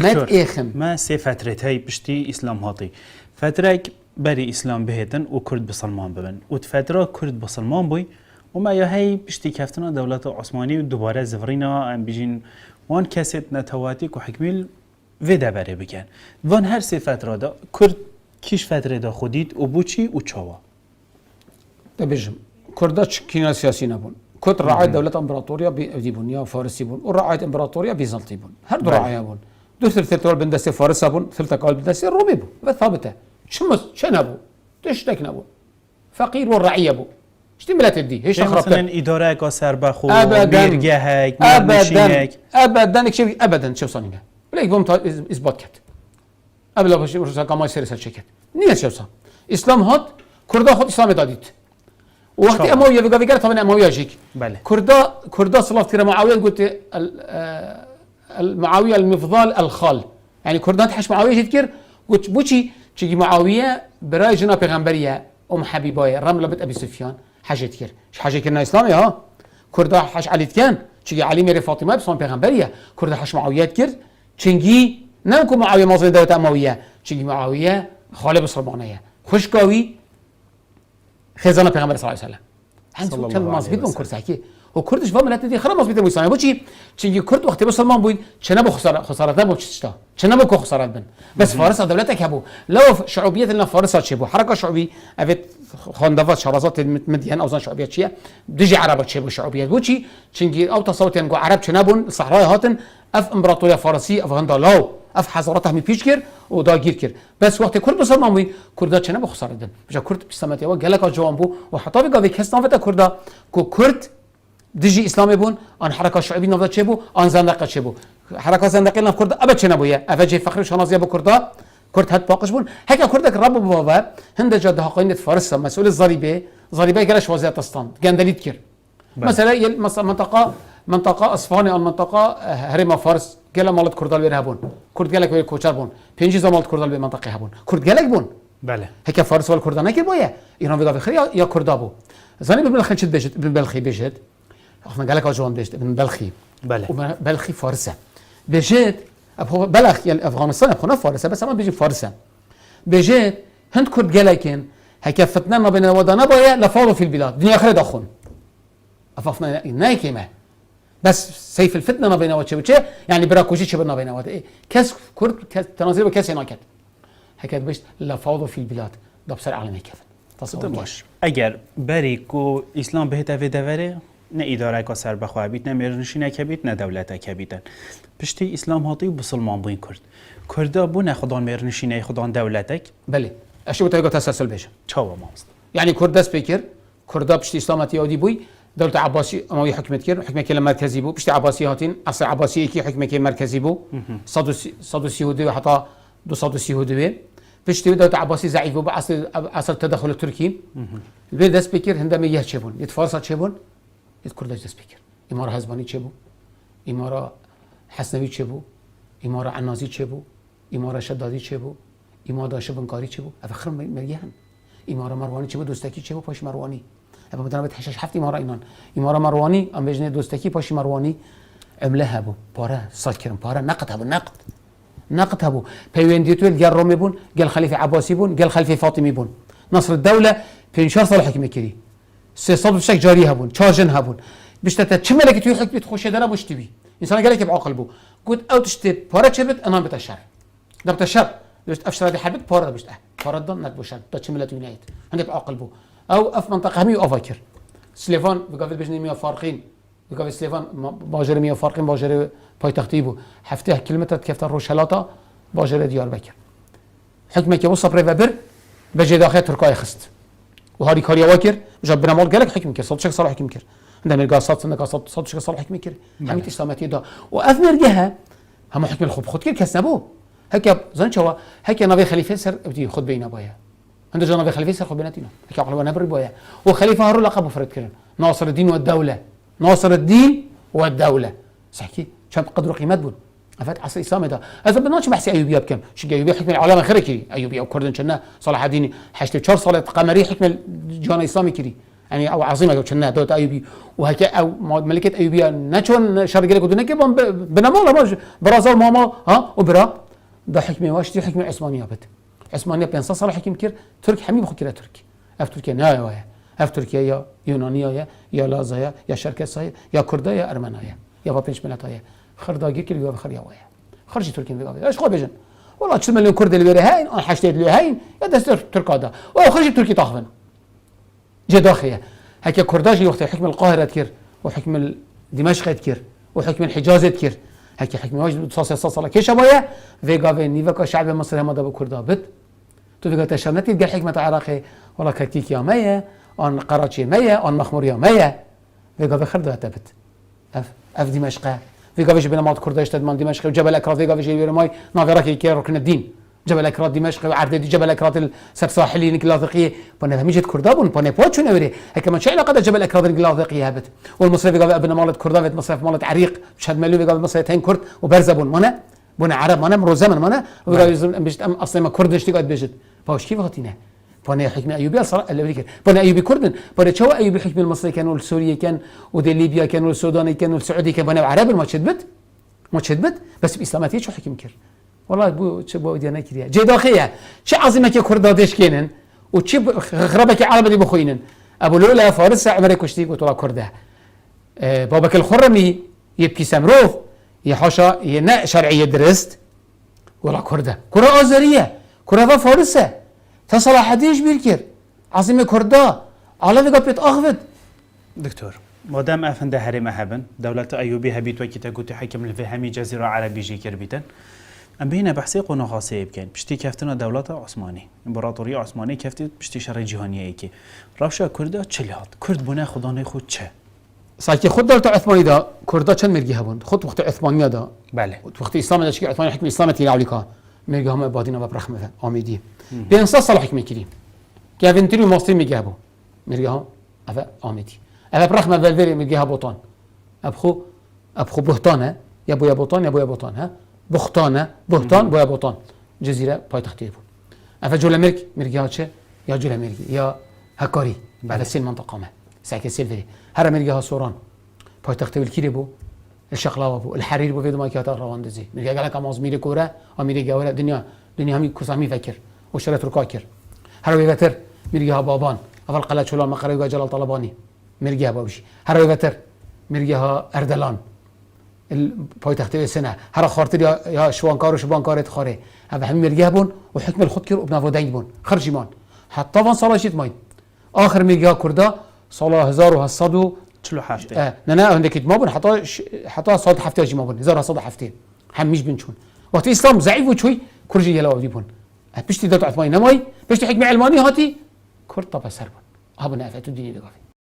احمد ايخم ما سي فترة هاي بشتي اسلام هاطي فترة بري اسلام بهتن وكرد بسلمان ببن وفترة كرد بسلمان بوي وما يا هاي بشتي كافتنا دولة عثمانية ودوباره زفرينا ام بيجين وان كاسيت نتواتيك وحكميل فيدا بري بكن وان هر سي فترة دا كرد كيش فترة دا خوديت وبوچي وچاوا تبجم كرداش كينا سياسي نبون كرد رعاية دولة امبراطورية بون يا فارسي بون ورعاية امبراطورية بيزنطي بون هر دو رعاية بون دو ثلثة بندسي فارس بون ثلثة قال بندسي رومي بون بثابته شمس شنبو تشتك نبو فقير والرعية بو شتي ملات الدي هيش خربت مثلا اداره کا سربخو ابدا ميرجهك ابدا شيء ابدا شو صانينه بلاك بوم اثبات كت قبل باش كما يصير شركت نيه شو صار اسلام هات كردا خد اسلام داديت وقت امويه بقى طبعا امويه جيك بله كردا صلاه ترى معاويه قلت المعاويه المفضال الخال يعني كردا تحش معاويه تذكر قلت بوشي تجي معاويه براي جنا پیغمبريه ام حبيبايه رمله بنت ابي سفيان حاجه تذكر حاجه كنا اسلامي ها كردا حش علي كان تجي علي ميري فاطمه بصون پیغمبريه كردا حش معاويه تذكر تشنجي نمكو معاويه مازن دوله امويه تجي معاويه خاله بصرمانيه خوشكاوي خزانه پیغمبر صلی الله علیه و سلم كان مزبيط من كرساكي وكردش فهم لا تدي خرا مزبيط من اسلام بوشي تشي كرد وقت مسلمان بوين شنبو خسارات بو تشتا شنبو خسارات بن بس فارس دولتك هبو لو شعوبيه لنا فارس تشبو حركه شعوبي افت خاندفات شرازات مدين اوزان شعوبيه تشي دجي عربه تشبو شعوبيه بوشي تشي او تصوت ينقو عرب شنبون صحراء هاتن اف امبراطوريه فارسي اف غندالاو اف حضارات هم بيشكر ودا گيركر بس وقت كرد مسلمان بوين كردا چنه بخساردن بجا كرد بسمتي و گلك جوان بو و حتى بيگاوي كستان وتا كردا كو كرد دجي اسلامي بون ان حركه شعبي نودا چبو ان زندقه چبو حركه زندقه نف كرد ابد چنه بويا افجي فخر شنازيه بو كردا كرد هات باقش بون هكا كردك رب بابا هند جد حقين فارس مسؤول الضريبه قالش وزيرتستان گندليت كر مثلا منطقه اصفهان المنطقه هرم فارس قال مالت كردال بيرهبون كرد قالك وي كوچر بون پنج مالت كردال به منطقه هبون كرد قالك بون بله هيك فارس والكردان نكر بويا ايران بيدا بخير يا كردابو زاني ابن بلخي شد بيجت ابن بلخي بيجت اخنا قالك جوان بيجت ابن بلخي بله بلخي فارسه بيجت ابو بلخ يعني افغانستان ابو فارسه بس ما بيجي فارسه بيجت هند كرد قالكن هيك فتنا ما بين ودانا بويا لفاضوا في البلاد دنيا اخر دخون افافنا نايكمه بس سيف الفتنه ما بين وجه يعني براكوشي شبنا بين وجه كاس كرد تناظير كاس هناك حكايه بيش لفاضوا في البلاد ده بسر عالمي كيف تصور باش اگر بريكو اسلام بهتا في دفره نه اداره کا سر بخوابیت نه مرنشینه کبیت نه دولت کبیتن پشتی اسلام هاتی بسلمان بوین کرد کردا بو نه خدان مرنشینه خدان دولتک بله اشو تاگو تسلسل بشه چاوا ماست يعني كرد سبيكر كردا بشتي اسلامتي يودي بوي دولة عباسي اموي حكمت كير حكمه كلا مركزي بو بشتي عباسي هاتين اصل عباسي كي حكمه كي مركزي بو صدوسي هودي حتى 230 هودي بشتي دولة عباسي ضعيف بو اصل التدخل التركي البيت دست بكر هندم يهشبون يتفارسات شبون يتكرداج دست بكر اماره حزباني شبو اماره حسنوي شبو اماره عنازي شبو اماره شدادي شبو اماره شبنكاري شبو افخر مريان اماره مرواني شبو دوستكي شبو باش مرواني ابا بدنا بتحشش حفتي اماره اينان اماره مرواني ام بجنه دوستكي باش مرواني عملها بو بارا ساكرم بارا نقد هبو نقد هبو بيونديتول قال رومي بون قال خليفه عباسي بون قال خليفه فاطمي بون نصر الدوله في شهر صالح حكمه كري 300 شك جاري هبون تشارجن هبون بشتت شملك تو حكمه تخش دلا مش تبي انسان قال لك بعقل بو قلت او تشتي بارا شبت انا بتشر ده بتشر بس افشر هذه حبت بارا بشت بارا ضن بوشن تشملت يونايت عندك بعقل بو او اف منطقه همي افكر سليفان بقابل بجني 100 فارقين بقابل سليفان باجر 100 فارقين باجر پایتختی بو هفته کیلومتر کفتر روشلاتا باجر دیار بکر حکمه که وصل بريفابر بجي داخل تركيا خست وهاري كاريا واكر جاب برامال قالك حكم كر صدق صالح حكم كر عندما القاصات سنك صدق صالح حكم كر حميت اسلامتي دا واثمر جهه هم حكم الخب خد كر كسبو هكا زنشوا هكا نبي خليفه سر بدي خد بينا بويا عند جنبي خليفه سر خد بيناتنا هكا عقل نبر بويا وخليفه هارون لقب فرد كر ناصر الدين والدوله ناصر الدين والدوله صحكي كم قدر قيمت بون افات عصر الاسلام ده هذا بدناش بحث ايوبيا بكم شي ايوبيا حكم العالم خير كي ايوبيا وكردن كنا صلاح الدين حشت 4 صلاه قمري حكم الجان الاسلامي كري يعني او عظيمه جو كنا دوله ايوبي وهيك او ملكه ايوبيه نشون شرق لك ودنا كيف بنمال برازال ماما ها وبرا ده حكمه واشتي حكمه عثمانيه بت عثمانيه بين صار حكم كير ترك حمي بخكره تركي اف تركيا نايا اف تركيا يا يونانيه يا لازايا يا شركسايا يا كردايا يا ارمنايا يا بابنش ملاتايا خرداگی که لیوا بخریا ویا خرجی ترکیه بگاوی اش خوب بجن والله 4 مليون كرد اللي بيري هاين انا حشتيت له هاين يا دستور تركادا او خرجي تركي طاخفن جا داخيه هكا كرداجي وقت حكم القاهره تكير وحكم دمشق تكير وحكم الحجاز تكير هكا حكم واجد صاصه كيش ابايا فيغافي نيفكا شعب مصر هم دابا كردا بت تو فيغا تشرنتي قال حكمه عراقي والله كتيك يا مية ان قراچي مية ان مخمور يا مية فيغافي خردا تبت اف دمشق فيغافيش بين مات كرداش تدمان دمشق وجبل اكراد فيغافيش يبير ماي نافراكي كي ركن الدين جبل اكراد دمشق وعردي جبل اكراد الساحلي اللاذقيه بنا ميجت كردابون بنا بوتشو نوري هكا ما شي علاقه جبل اكراد اللاذقيه هبت والمصري فيغافي ابن مالت كردافيت مصرف مالت عريق شاد ملو فيغافي مصريتين كرد وبرزبون منا بنا عرب منا مرو زمن منا وفيغافي بيجت اصلا ما كردش تقعد بيجت فاش كيف غتينا بنا حكم ايوبي صراحه اللي بنا ايوبي كردن بنا شو ايوبي حكم المصري كان والسوري كان ودي ليبيا كان والسوداني كان والسعودي كان بنا عرب ما تشدبت بس باسلاماتيه شو حكم كر والله بو تشبو ديانا كريا جي داخيه شي عظيمه كي كردادش كينن وتشب غربك عرب اللي بخوينن ابو لولا فارس عمري كشتي قلت له كرده بابك الخرمي يبكي سمروف يا حاشا ينا شرعيه درست ولا كرده كره ازريه كره فارسه تصلاح ديش بيركر عظيمه كردا على فيك بيت اخفت دكتور مادام افنده هرم هبن دولة ايوبي هبيت وكيتا قلت حكم الفهمي جزيرة عربي جي كربيتن ام بينا بحثي قونا خاصة بكين بشتي كفتنا دولة عثماني امبراطورية عثماني كفتت بشتي شر جهانية ايكي رافشا كردا چليات كرد بنا خداني خود چه ساكي خود دولة عثماني دا كردا چند مرگي هبون خود وقت عثمانية دا بله وقت اسلام دا شكي عثماني حكم اسلام تيلا عليكا مرگي هم بادينا ببرخمه آميدي بينصا صلاح حكمي كريم كافنتري ماستري مرگي هبو مرگي هم افا آميدي افا برخمه فالفيري مرگي هبوطان ابخو بهتانه يا بويا بوطان ها بختانه بهتان بويا بوطان جزيره پایتختی بود افا جولا مرگي ها چه يا جولا مرگي يا هكاري بعد سين منطقه ما ساكي سيلفري هر مرگي ها سوران پایتختی الكيري بو الشقلاوه بو الحرير بو فيدو ماكيات رواندزي مرگي قالك اماز ميري كوره اميري جوله دنيا همي كوسامي فكر وشرت ركاكر هر ويتر مرگي ها بابان اول قلعه چولان مقري جلال طلباني مرگي ها بابشي هر ويتر مرگي ها اردلان الپایتختی سنه هر خاطر یا شوانکار و شبانکار تخاره هذا هم مرگي هبون وحكم الخود كير وبنافو دنگ بون خرج مان حتى فان صلاة شيت ماين اخر مرگي ها كردا صلاة 1747 نه عندك ما بون حتى صاد هفته جي ما بون 1707 هميش بنشون وقت اسلام ضعيف وشوي كرجي يلا ودي بون بيشتي دات عثماني نماي بيشتي حكم علماني هاتي كرد طب سر بون هبنا افاتو ديني بقافي